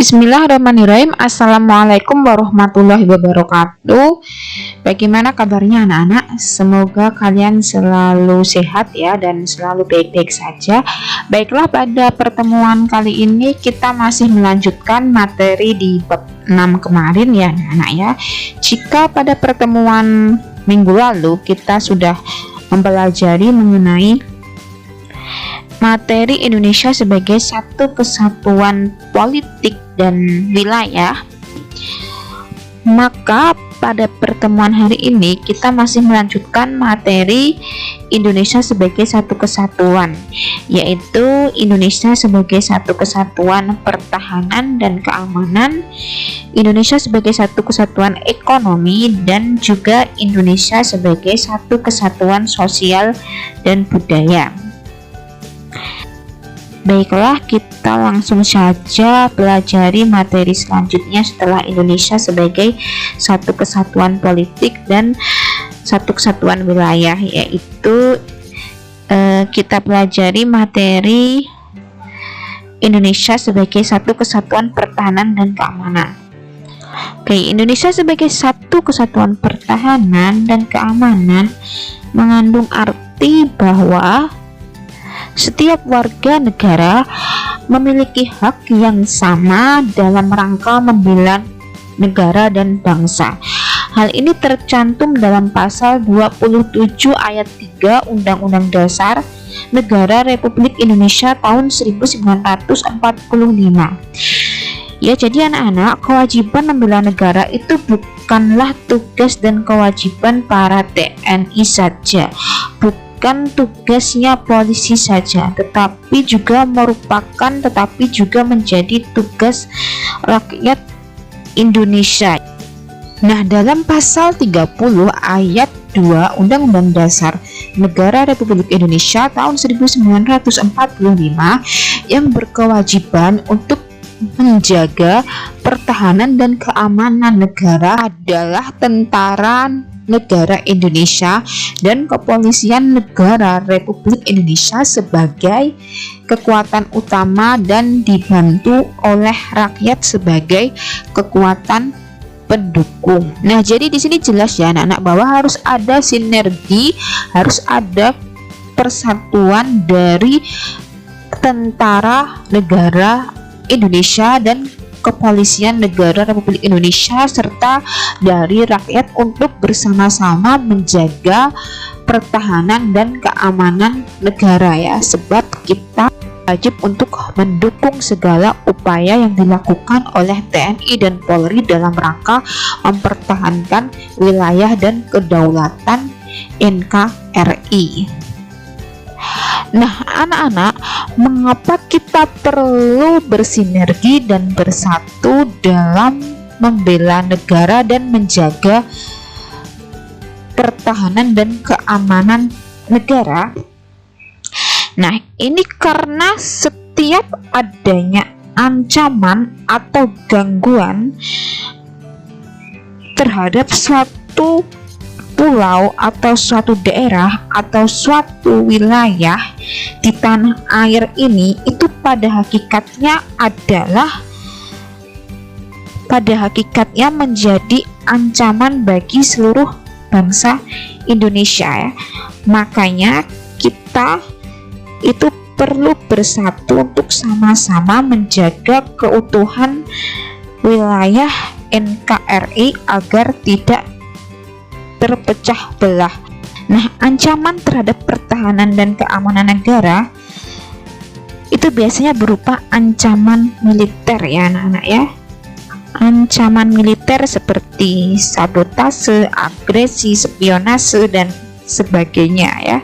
Bismillahirrahmanirrahim. Assalamualaikum warahmatullahi wabarakatuh. Bagaimana kabarnya anak-anak? Semoga kalian selalu sehat ya dan selalu baik-baik saja. Baiklah, pada pertemuan kali ini kita masih melanjutkan materi di bab 6 kemarin ya anak-anak ya. Jika pada pertemuan minggu lalu kita sudah mempelajari mengenai materi Indonesia sebagai satu kesatuan politik dan wilayah, maka pada pertemuan hari ini kita masih melanjutkan materi Indonesia sebagai satu kesatuan, yaitu Indonesia sebagai satu kesatuan pertahanan dan keamanan, Indonesia sebagai satu kesatuan ekonomi, dan juga Indonesia sebagai satu kesatuan sosial dan budaya. Baiklah, kita langsung saja pelajari materi selanjutnya setelah Indonesia sebagai satu kesatuan politik dan satu kesatuan wilayah, yaitu kita pelajari materi Indonesia sebagai satu kesatuan pertahanan dan keamanan. Oke, Indonesia sebagai satu kesatuan pertahanan dan keamanan mengandung arti bahwa setiap warga negara memiliki hak yang sama dalam rangka membela negara dan bangsa. Hal ini tercantum dalam pasal 27 ayat 3 Undang-Undang Dasar Negara Republik Indonesia tahun 1945. Ya, jadi anak-anak, kewajiban membela negara itu bukanlah tugas dan kewajiban para TNI saja, bukan tugasnya polisi saja, tetapi juga menjadi tugas rakyat Indonesia. Nah, dalam pasal 30 ayat 2 Undang-Undang Dasar Negara Republik Indonesia tahun 1945 yang berkewajiban untuk menjaga pertahanan dan keamanan negara adalah tentara negara Indonesia dan kepolisian negara Republik Indonesia sebagai kekuatan utama dan dibantu oleh rakyat sebagai kekuatan pendukung. Nah, jadi di sini jelas ya anak-anak bahwa harus ada sinergi, harus ada persatuan dari tentara negara Indonesia dan kepolisian negara Republik Indonesia serta dari rakyat untuk bersama-sama menjaga pertahanan dan keamanan negara ya, sebab kita wajib untuk mendukung segala upaya yang dilakukan oleh TNI dan Polri dalam rangka mempertahankan wilayah dan kedaulatan NKRI. Nah, anak-anak, mengapa kita perlu bersinergi dan bersatu dalam membela negara dan menjaga pertahanan dan keamanan negara? Nah, ini karena setiap adanya ancaman atau gangguan terhadap suatu pulau atau suatu daerah atau suatu wilayah di tanah air ini, itu pada hakikatnya menjadi ancaman bagi seluruh bangsa Indonesia ya. Makanya kita itu perlu bersatu untuk sama-sama menjaga keutuhan wilayah NKRI agar tidak terpecah belah. Nah, ancaman terhadap pertahanan dan keamanan negara itu biasanya berupa ancaman militer ya anak-anak ya. Ancaman militer seperti sabotase, agresi, spionase dan sebagainya ya.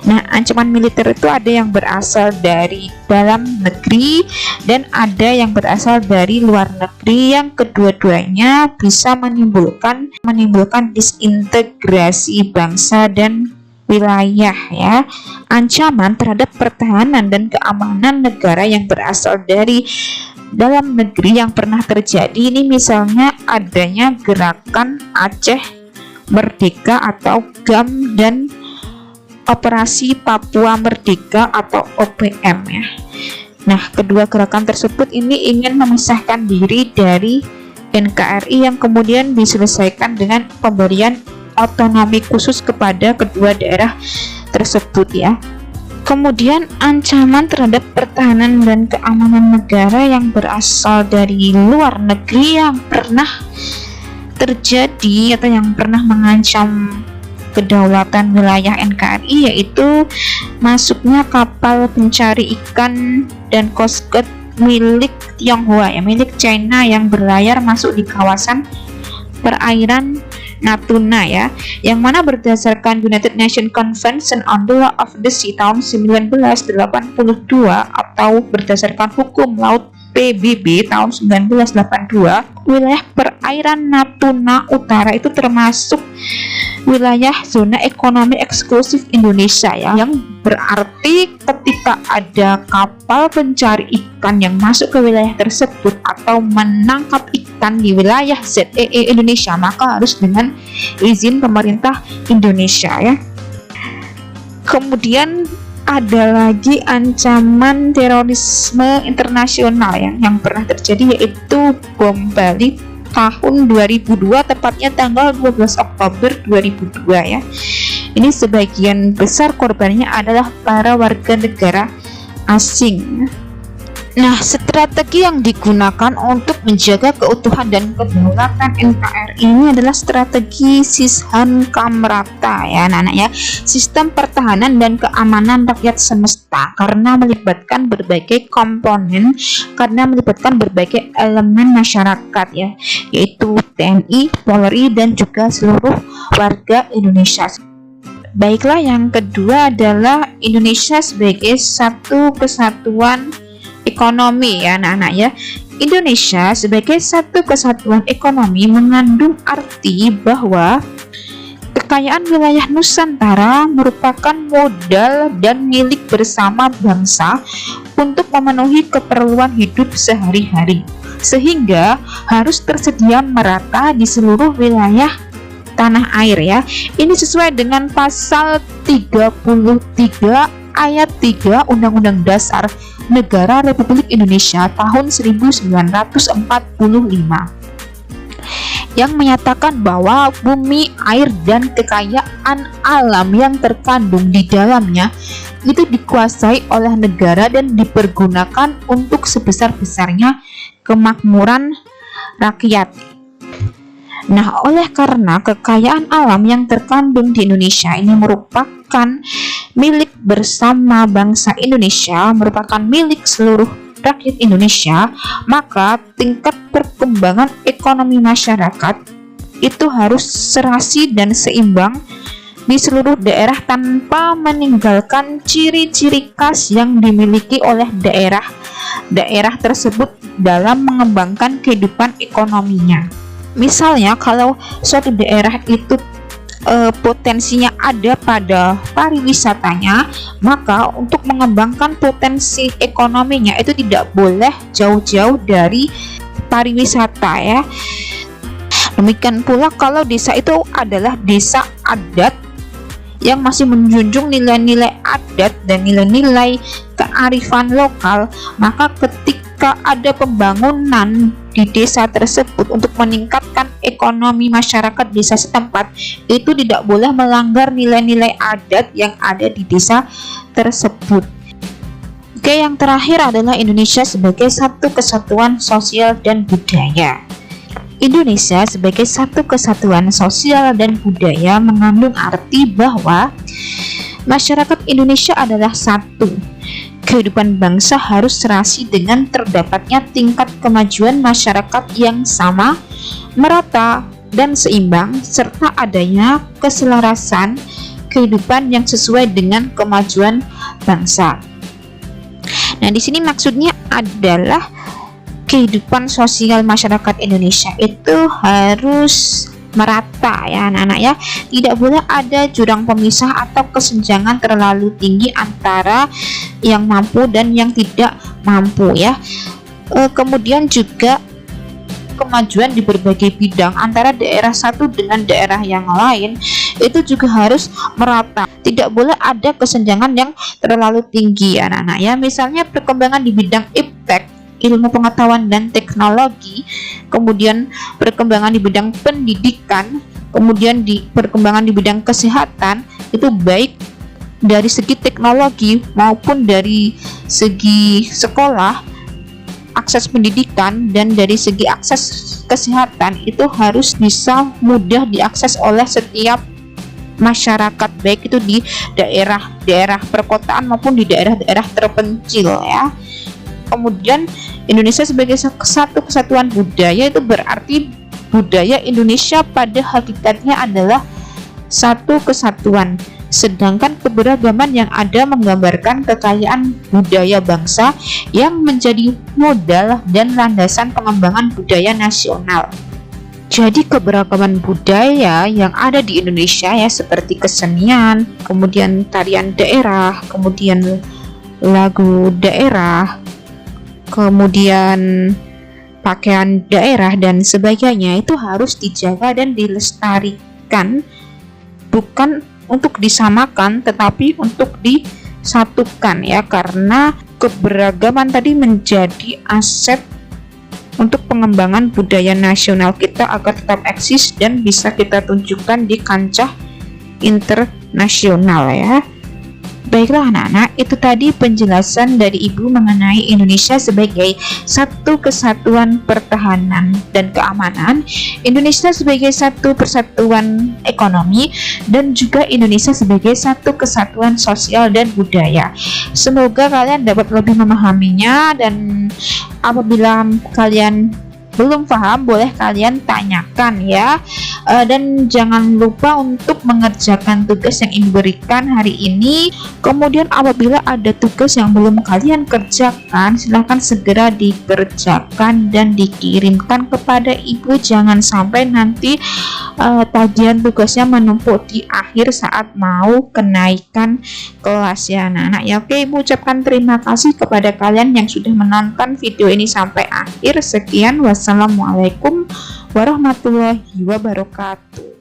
Nah, ancaman militer itu ada yang berasal dari dalam negeri dan ada yang berasal dari luar negeri, yang kedua-duanya bisa menimbulkan disintegrasi bangsa dan wilayah ya. Ancaman terhadap pertahanan dan keamanan negara yang berasal dari dalam negeri yang pernah terjadi ini misalnya adanya gerakan Aceh Merdeka atau GAM dan Operasi Papua Merdeka atau OPM ya. Nah, kedua gerakan tersebut ini ingin memisahkan diri dari NKRI yang kemudian diselesaikan dengan pemberian otonomi khusus kepada kedua daerah tersebut ya. Kemudian ancaman terhadap pertahanan dan keamanan negara yang berasal dari luar negeri yang pernah terjadi atau yang pernah mengancam kedaulatan wilayah NKRI, yaitu masuknya kapal pencari ikan dan Coast Guard milik Tionghoa ya, milik China yang berlayar masuk di kawasan perairan Natuna ya, yang mana berdasarkan United Nations Convention on the Law of the Sea tahun 1982 atau berdasarkan hukum laut PBB tahun 1982, wilayah perairan Natuna Utara itu termasuk wilayah zona ekonomi eksklusif Indonesia ya, yang berarti ketika ada kapal pencari ikan yang masuk ke wilayah tersebut atau menangkap ikan di wilayah ZEE Indonesia, maka harus dengan izin pemerintah Indonesia ya. Kemudian ada lagi ancaman terorisme internasional yang pernah terjadi, yaitu bom Bali tahun 2002, tepatnya tanggal 12 Oktober 2002 ya. Ini sebagian besar korbannya adalah para warga negara asing. Nah, strategi yang digunakan untuk menjaga keutuhan dan kedaulatan NKRI ini adalah strategi Sishan Kamrata ya anak-anak ya, sistem pertahanan dan keamanan rakyat semesta, karena melibatkan berbagai komponen, karena melibatkan berbagai elemen masyarakat ya, yaitu TNI, Polri, dan juga seluruh warga Indonesia. Baiklah, yang kedua adalah Indonesia sebagai satu kesatuan ekonomi ya anak-anak ya. Indonesia sebagai satu kesatuan ekonomi mengandung arti bahwa kekayaan wilayah Nusantara merupakan modal dan milik bersama bangsa untuk memenuhi keperluan hidup sehari-hari, sehingga harus tersedia merata di seluruh wilayah tanah air ya. Ini sesuai dengan pasal 33 ayat 3 Undang-Undang Dasar Negara Republik Indonesia tahun 1945 yang menyatakan bahwa bumi, air, dan kekayaan alam yang terkandung di dalamnya itu dikuasai oleh negara dan dipergunakan untuk sebesar-besarnya kemakmuran rakyat. Nah, oleh karena kekayaan alam yang terkandung di Indonesia ini merupakan milik bersama bangsa Indonesia, merupakan milik seluruh rakyat Indonesia, maka tingkat perkembangan ekonomi masyarakat itu harus serasi dan seimbang di seluruh daerah tanpa meninggalkan ciri-ciri khas yang dimiliki oleh daerah tersebut dalam mengembangkan kehidupan ekonominya. Misalnya kalau suatu daerah itu potensinya ada pada pariwisatanya, maka untuk mengembangkan potensi ekonominya itu tidak boleh jauh-jauh dari pariwisata ya. Demikian pula kalau desa itu adalah desa adat yang masih menjunjung nilai-nilai adat dan nilai-nilai kearifan lokal, maka ketika ada pembangunan di desa tersebut untuk meningkatkan ekonomi masyarakat desa setempat, itu tidak boleh melanggar nilai-nilai adat yang ada di desa tersebut. Oke, yang terakhir adalah Indonesia sebagai satu kesatuan sosial dan budaya. Indonesia sebagai satu kesatuan sosial dan budaya mengandung arti bahwa masyarakat Indonesia adalah satu. Kehidupan bangsa harus serasi dengan terdapatnya tingkat kemajuan masyarakat yang sama, merata, dan seimbang, serta adanya keselarasan kehidupan yang sesuai dengan kemajuan bangsa. Nah, di sini maksudnya adalah kehidupan sosial masyarakat Indonesia itu harus merata ya anak-anak ya, tidak boleh ada jurang pemisah atau kesenjangan terlalu tinggi antara yang mampu dan yang tidak mampu ya. Kemudian juga kemajuan di berbagai bidang antara daerah satu dengan daerah yang lain itu juga harus merata. Tidak boleh ada kesenjangan yang terlalu tinggi anak-anak ya. Misalnya perkembangan di bidang iptek, ilmu pengetahuan dan teknologi, kemudian perkembangan di bidang pendidikan, kemudian perkembangan di bidang kesehatan, itu baik dari segi teknologi maupun dari segi sekolah, akses pendidikan, dan dari segi akses kesehatan itu harus bisa mudah diakses oleh setiap masyarakat, baik itu di daerah perkotaan maupun di daerah-daerah terpencil ya. Kemudian Indonesia sebagai satu kesatuan budaya, itu berarti budaya Indonesia pada hakikatnya adalah satu kesatuan, sedangkan keberagaman yang ada menggambarkan kekayaan budaya bangsa yang menjadi modal dan landasan pengembangan budaya nasional. Jadi keberagaman budaya yang ada di Indonesia ya, seperti kesenian, kemudian tarian daerah, kemudian lagu daerah, kemudian pakaian daerah dan sebagainya, itu harus dijaga dan dilestarikan, bukan untuk disamakan tetapi untuk disatukan ya, karena keberagaman tadi menjadi aset untuk pengembangan budaya nasional kita agar tetap eksis dan bisa kita tunjukkan di kancah internasional ya. Baiklah anak-anak, itu tadi penjelasan dari Ibu mengenai Indonesia sebagai satu kesatuan pertahanan dan keamanan, Indonesia sebagai satu persatuan ekonomi, dan juga Indonesia sebagai satu kesatuan sosial dan budaya. Semoga kalian dapat lebih memahaminya, dan apabila kalian belum paham boleh kalian tanyakan ya. Dan jangan lupa untuk mengerjakan tugas yang Ibu berikan hari ini. Kemudian apabila ada tugas yang belum kalian kerjakan, silahkan segera dikerjakan dan dikirimkan kepada Ibu. Jangan sampai nanti tagihan tugasnya menumpuk di akhir saat mau kenaikan kelas ya anak-anak ya. Oke, Ibu ucapkan terima kasih kepada kalian yang sudah menonton video ini sampai akhir. Sekian, wassalamualaikum warahmatullahi wabarakatuh.